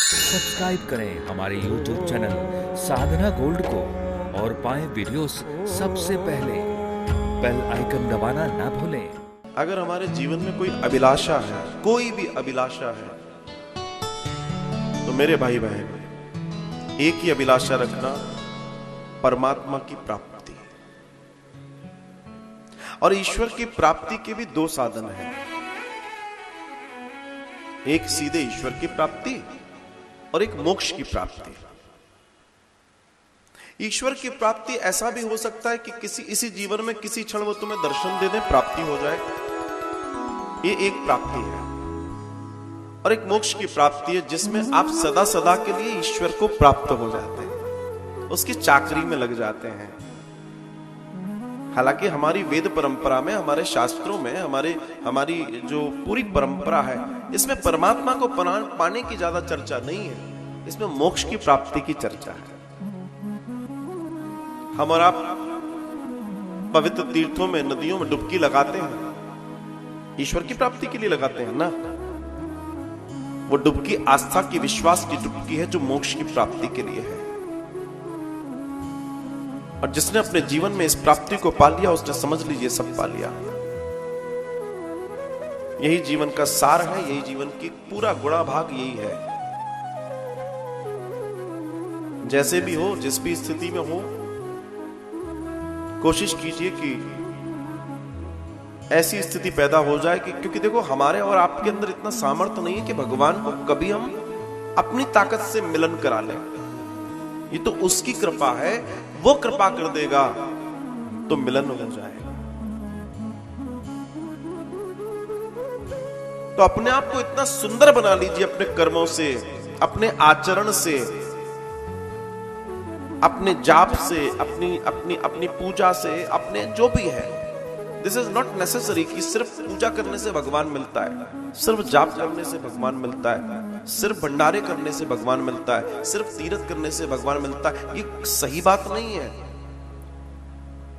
Subscribe करें हमारे YouTube channel साधना gold को और पाएं वीडियोस सबसे पहले। बेल आइकन दबाना ना भूलें। अगर हमारे जीवन में कोई अभिलाषा है, कोई भी अभिलाषा है, तो मेरे भाई बहन एक ही अभिलाषा रखना, परमात्मा की प्राप्ति। और ईश्वर की प्राप्ति के भी दो साधन हैं, एक सीधे ईश्वर की प्राप्ति और एक मोक्ष की प्राप्ति। ईश्वर की प्राप्ति ऐसा भी हो सकता है कि इसी जीवन में किसी क्षण वो तुम्हें दर्शन दे दे, प्राप्ति हो जाए, ये एक प्राप्ति है। और एक मोक्ष की प्राप्ति है जिसमें आप सदा सदा के लिए ईश्वर को प्राप्त हो जाते हैं, उसकी चाकरी में लग जाते हैं। हालांकि हमारी वेद परंपरा में, हमारे शास्त्रों में, हमारी जो पूरी परंपरा है, इसमें परमात्मा को पाने की ज्यादा चर्चा नहीं है, इसमें मोक्ष की प्राप्ति की चर्चा है। हम और आप पवित्र तीर्थों में, नदियों में डुबकी लगाते हैं, ईश्वर की प्राप्ति के लिए लगाते हैं ना। वो डुबकी आस्था की, विश्वास की डुबकी है जो मोक्ष की प्राप्ति के लिए है। और जिसने अपने जीवन में इस प्राप्ति को पा लिया, उसने समझ लीजिए सब पा लिया। यही जीवन का सार है, यही जीवन की पूरा गुणा भाग यही है। जैसे भी हो, जिस भी स्थिति में हो, कोशिश कीजिए कि ऐसी स्थिति पैदा हो जाए कि, क्योंकि देखो हमारे और आपके अंदर इतना सामर्थ्य नहीं है कि भगवान को कभी हम अपनी ताकत से मिलन करा लें। ये तो उसकी कृपा है, वो कृपा कर देगा तो मिलन हो जाएगा। तो अपने आप को इतना सुंदर बना लीजिए अपने कर्मों से, अपने आचरण से, अपने जाप से, अपनी पूजा से, अपने जो भी है। दिस इज नॉट नेसेसरी कि सिर्फ पूजा करने से भगवान मिलता है, सिर्फ जाप करने से भगवान मिलता है, सिर्फ भंडारे करने से भगवान मिलता है, सिर्फ तीर्थ करने से भगवान मिलता है। ये सही बात नहीं है।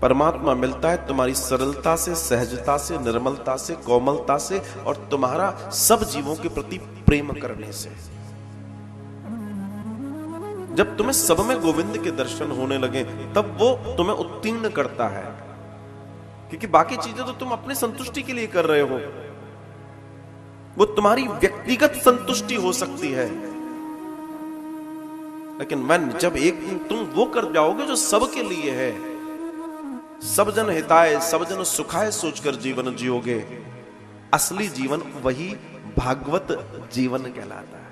परमात्मा मिलता है तुम्हारी सरलता से, सहजता से, निर्मलता से, कोमलता से और तुम्हारा सब जीवों के प्रति प्रेम करने से। जब तुम्हें सब में गोविंद के दर्शन होने लगे, तब वो तुम्हें उत्तीर्ण करता है, क्योंकि बाकी चीजें तो तुम अपनी संतुष्टि के लिए कर रहे हो। वो तुम्हारी व्यक्तिगत संतुष्टि हो सकती है, लेकिन जब एक दिन तुम वो कर जाओगे जो सबके लिए है, सब जन हिताय, सब जन सुखाय सोचकर जीवन जियोगे, असली जीवन वही भागवत जीवन कहलाता है।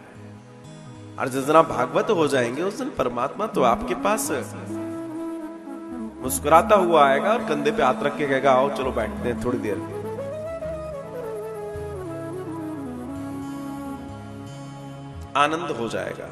और जिस दिन आप भागवत हो जाएंगे, उस दिन परमात्मा तो आपके पास मुस्कुराता हुआ आएगा और कंधे पे हाथ रख के कहेगा, आओ चलो बैठते हैं थोड़ी देर। आनंद हो जाएगा।